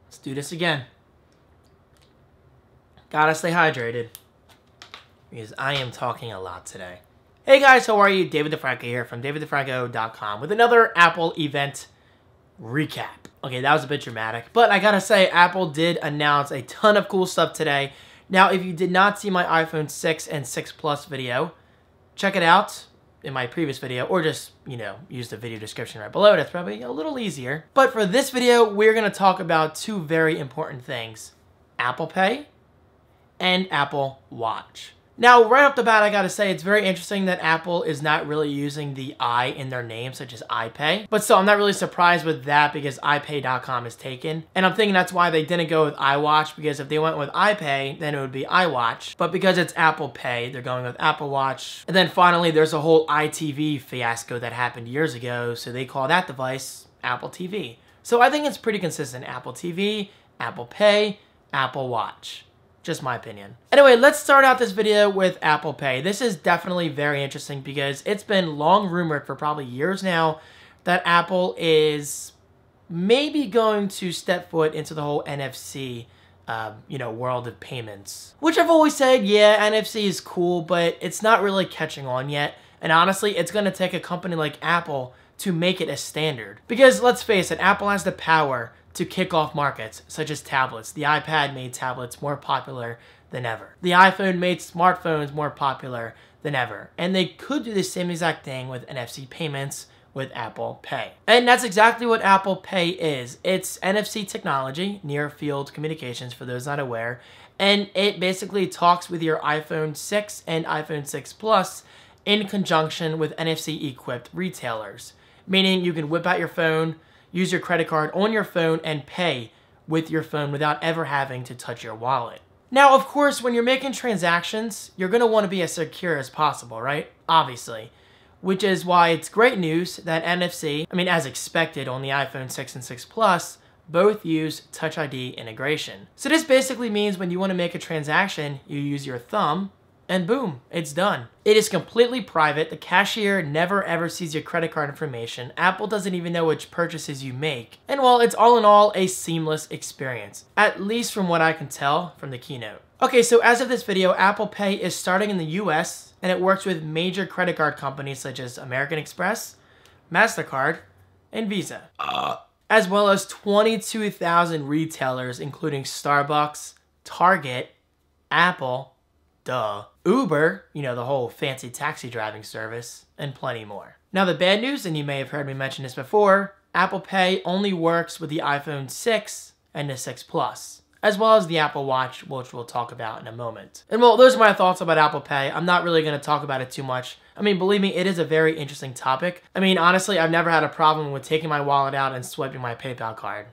Let's do this again. Gotta stay hydrated, because I am talking a lot today. Hey guys, how are you? David DeFranco here from daviddefranco.com with another Apple event recap. Okay, that was a bit dramatic, but I gotta say, Apple did announce a ton of cool stuff today. Now, if you did not see my iPhone 6 and 6 Plus video, check it out in my previous video, or just, use the video description right below. That's probably a little easier. But for this video, we're gonna talk about two very important things: Apple Pay and Apple Watch. Now, right off the bat, I gotta say, it's very interesting that Apple is not really using the I in their name, such as iPay. But still, I'm not really surprised with that because iPay.com is taken. And I'm thinking that's why they didn't go with iWatch, because if they went with iPay, then it would be iWatch. But because it's Apple Pay, they're going with Apple Watch. And then finally, there's a whole iTV fiasco that happened years ago, so they call that device Apple TV. So I think it's pretty consistent: Apple TV, Apple Pay, Apple Watch. Just my opinion. Anyway, let's start out this video with Apple Pay. This is definitely very interesting because it's been long rumored for probably years now that Apple is maybe going to step foot into the whole NFC, world of payments. Which I've always said, yeah, NFC is cool, but it's not really catching on yet. And honestly, it's going to take a company like Apple to make it a standard. Because let's face it, Apple has the power to kick off markets such as tablets. The iPad made tablets more popular than ever. The iPhone made smartphones more popular than ever. And they could do the same exact thing with NFC payments with Apple Pay. And that's exactly what Apple Pay is. It's NFC technology, near field communications for those not aware, and it basically talks with your iPhone 6 and iPhone 6 Plus in conjunction with NFC equipped retailers. Meaning you can whip out your phone, use your credit card on your phone, and pay with your phone without ever having to touch your wallet. Now, of course, when you're making transactions, you're going to want to be as secure as possible, right? Obviously. Which is why it's great news that NFC, as expected on the iPhone 6 and 6 Plus, both use Touch ID integration. So this basically means when you want to make a transaction, you use your thumb, and boom, it's done. It is completely private. The cashier never ever sees your credit card information. Apple doesn't even know which purchases you make. And well, it's all in all a seamless experience, at least from what I can tell from the keynote. Okay, so as of this video, Apple Pay is starting in the US, and it works with major credit card companies such as American Express, MasterCard, and Visa. As well as 22,000 retailers, including Starbucks, Target, Apple, Uber, the whole fancy taxi driving service, and plenty more. Now the bad news, and you may have heard me mention this before, Apple Pay only works with the iPhone 6 and the 6 Plus, as well as the Apple Watch, which we'll talk about in a moment. And well, those are my thoughts about Apple Pay. I'm not really going to talk about it too much. Believe me, it is a very interesting topic. Honestly, I've never had a problem with taking my wallet out and swiping my PayPal card.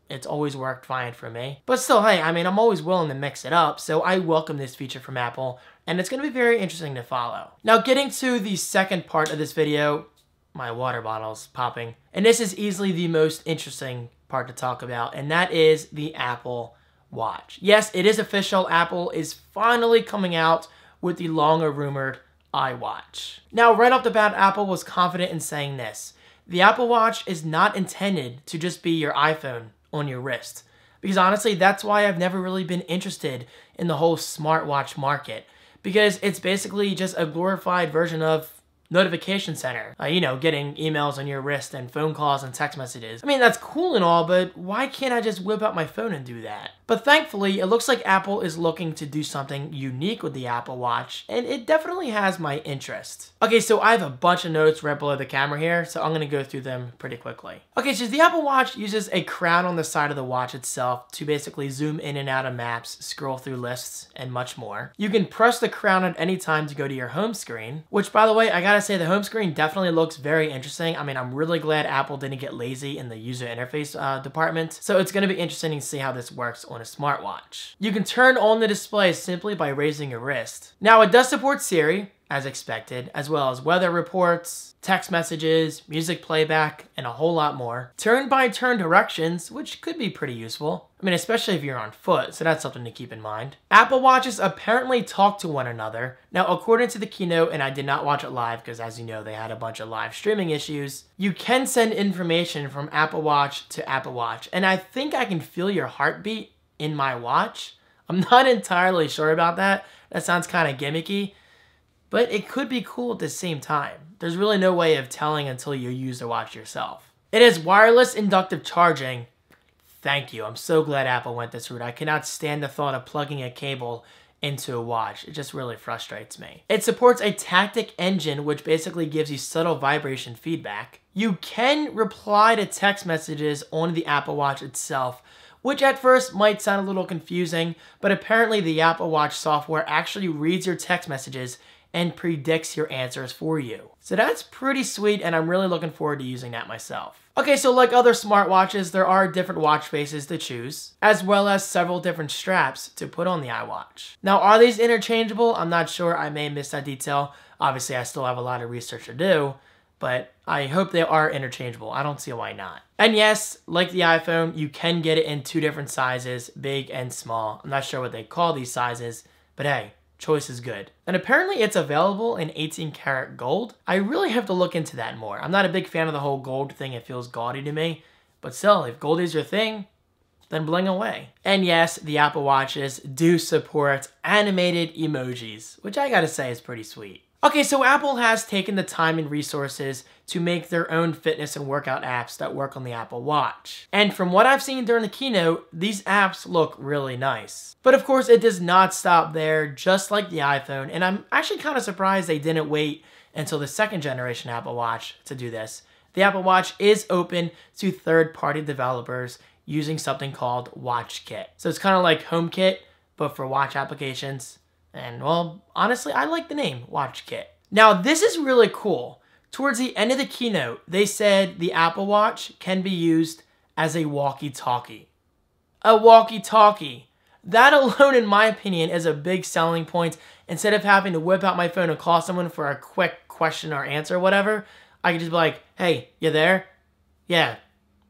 It's always worked fine for me. But still, hey, I'm always willing to mix it up, so I welcome this feature from Apple, and it's going to be very interesting to follow. Now, getting to the second part of this video, my water bottle's popping, and this is easily the most interesting part to talk about, and that is the Apple Watch. Yes, it is official. Apple is finally coming out with the longer-rumored iWatch. Now, right off the bat, Apple was confident in saying this: the Apple Watch is not intended to just be your iPhone on your wrist. Because honestly, that's why I've never really been interested in the whole smartwatch market. Because it's basically just a glorified version of notification center. Getting emails on your wrist and phone calls and text messages. That's cool and all, but why can't I just whip out my phone and do that? But thankfully, it looks like Apple is looking to do something unique with the Apple Watch, and it definitely has my interest. Okay, so I have a bunch of notes right below the camera here, so I'm going to go through them pretty quickly. Okay, so the Apple Watch uses a crown on the side of the watch itself to basically zoom in and out of maps, scroll through lists, and much more. You can press the crown at any time to go to your home screen, which, by the way, I gotta say, the home screen definitely looks very interesting. I'm really glad Apple didn't get lazy in the user interface department, so it's going to be interesting to see how this works on a smartwatch. You can turn on the display simply by raising your wrist. Now, it does support Siri, as expected, as well as weather reports, text messages, music playback, and a whole lot more. Turn-by-turn directions, which could be pretty useful. I mean, especially if you're on foot, so that's something to keep in mind. Apple Watches apparently talk to one another. Now, according to the keynote, and I did not watch it live because, as you know, they had a bunch of live streaming issues, you can send information from Apple Watch to Apple Watch, and I think I can feel your heartbeat in my watch. I'm not entirely sure about that. That sounds kind of gimmicky, but it could be cool at the same time. There's really no way of telling until you use the watch yourself. It has wireless inductive charging. Thank you. I'm so glad Apple went this route. I cannot stand the thought of plugging a cable into a watch. It just really frustrates me. It supports a tactic engine, which basically gives you subtle vibration feedback. You can reply to text messages on the Apple Watch itself, which at first might sound a little confusing, but apparently the Apple Watch software actually reads your text messages and predicts your answers for you. So that's pretty sweet, and I'm really looking forward to using that myself. Okay, so like other smartwatches, there are different watch faces to choose, as well as several different straps to put on the iWatch. Now, are these interchangeable? I'm not sure. I may miss that detail. Obviously, I still have a lot of research to do, but I hope they are interchangeable. I don't see why not. And yes, like the iPhone, you can get it in two different sizes, big and small. I'm not sure what they call these sizes, but hey, choice is good. And apparently it's available in 18 karat gold. I really have to look into that more. I'm not a big fan of the whole gold thing. It feels gaudy to me. But still, if gold is your thing, then bling away. And yes, the Apple Watches do support animated emojis, which I gotta say is pretty sweet. Okay, so Apple has taken the time and resources to make their own fitness and workout apps that work on the Apple Watch. And from what I've seen during the keynote, these apps look really nice. But of course, it does not stop there, just like the iPhone, and I'm actually kind of surprised they didn't wait until the second generation Apple Watch to do this. The Apple Watch is open to third-party developers using something called WatchKit. So it's kind of like HomeKit, but for watch applications. And well, honestly, I like the name, WatchKit. Now, this is really cool. Towards the end of the keynote, they said the Apple Watch can be used as a walkie-talkie. A walkie-talkie. That alone, in my opinion, is a big selling point. Instead of having to whip out my phone and call someone for a quick question or answer or whatever, I can just be like, hey, you there? Yeah,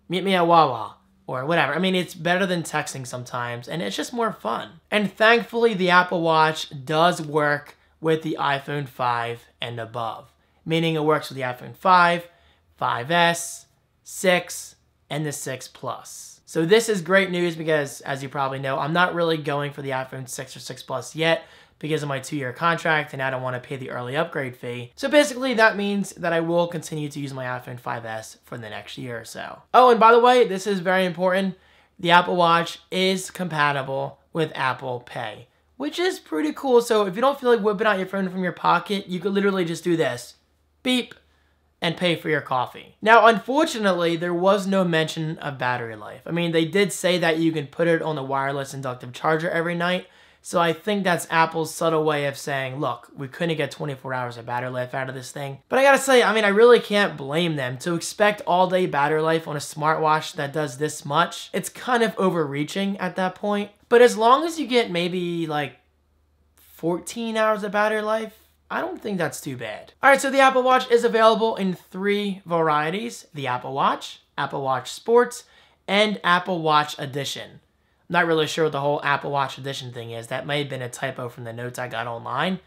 meet me at Wawa. Or whatever. I mean, it's better than texting sometimes, and it's just more fun. And thankfully, the Apple Watch does work with the iPhone 5 and above. Meaning it works with the iPhone 5, 5S, 6, and the 6 Plus. So this is great news because, as you probably know, I'm not really going for the iPhone 6 or 6 Plus yet because of my 2-year contract, and I don't want to pay the early upgrade fee. So basically, that means that I will continue to use my iPhone 5S for the next year or so. Oh, and by the way, this is very important. The Apple Watch is compatible with Apple Pay, which is pretty cool. So if you don't feel like whipping out your phone from your pocket, you could literally just do this. Beep. And pay for your coffee. Now, unfortunately, there was no mention of battery life. I mean, they did say that you can put it on a wireless inductive charger every night, so I think that's Apple's subtle way of saying, look, we couldn't get 24 hours of battery life out of this thing. But I gotta say, I mean, I really can't blame them. To expect all-day battery life on a smartwatch that does this much, it's kind of overreaching at that point. But as long as you get maybe like 14 hours of battery life, I don't think that's too bad. All right, so the Apple Watch is available in 3 varieties: the Apple Watch Sports, and Apple Watch Edition. I'm not really sure what the whole Apple Watch Edition thing is. That may have been a typo from the notes I got online.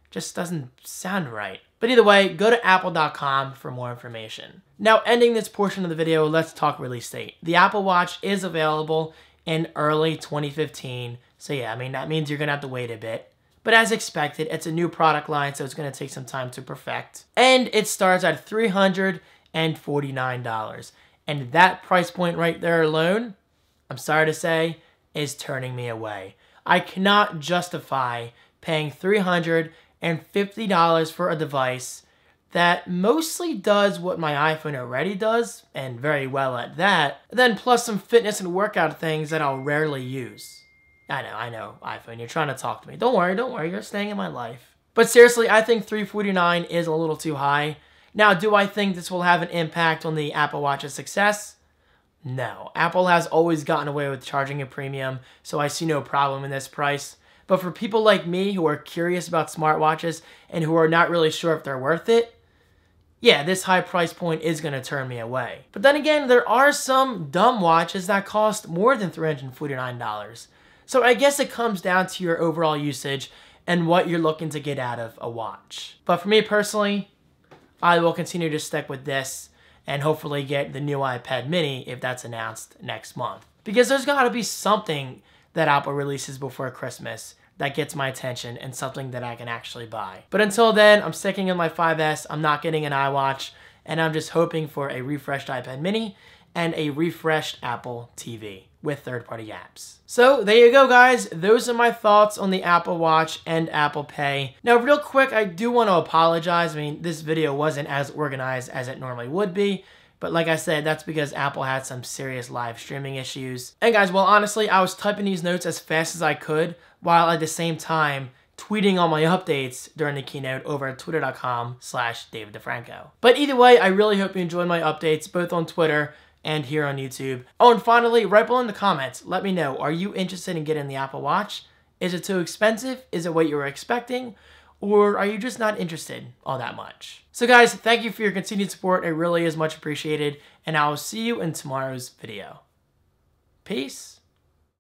Just doesn't sound right. But either way, go to apple.com for more information. Now, ending this portion of the video, let's talk release date. The Apple Watch is available in early 2015. So yeah, I mean, that means you're gonna have to wait a bit. But as expected, it's a new product line, so it's going to take some time to perfect. And it starts at $349. And that price point right there alone, I'm sorry to say, is turning me away. I cannot justify paying $350 for a device that mostly does what my iPhone already does, and very well at that, then plus some fitness and workout things that I'll rarely use. I know, iPhone, you're trying to talk to me. Don't worry, you're staying in my life. But seriously, I think $349 is a little too high. Now, do I think this will have an impact on the Apple Watch's success? No. Apple has always gotten away with charging a premium, so I see no problem in this price. But for people like me who are curious about smartwatches and who are not really sure if they're worth it, yeah, this high price point is going to turn me away. But then again, there are some dumb watches that cost more than $349. So I guess it comes down to your overall usage and what you're looking to get out of a watch. But for me personally, I will continue to stick with this and hopefully get the new iPad mini if that's announced next month. Because there's got to be something that Apple releases before Christmas that gets my attention and something that I can actually buy. But until then, I'm sticking in my 5S, I'm not getting an iWatch, and I'm just hoping for a refreshed iPad mini and a refreshed Apple TV with third-party apps. So there you go, guys. Those are my thoughts on the Apple Watch and Apple Pay. Now, real quick, I do want to apologize. I mean, this video wasn't as organized as it normally would be. But like I said, that's because Apple had some serious live streaming issues. And guys, well, honestly, I was typing these notes as fast as I could, while at the same time tweeting all my updates during the keynote over at twitter.com/DavidDeFranco. But either way, I really hope you enjoyed my updates, both on Twitter and here on YouTube. Oh, and finally, right below in the comments, let me know, are you interested in getting the Apple Watch? Is it too expensive? Is it what you were expecting? Or are you just not interested all that much? So guys, thank you for your continued support. It really is much appreciated. And I will see you in tomorrow's video. Peace.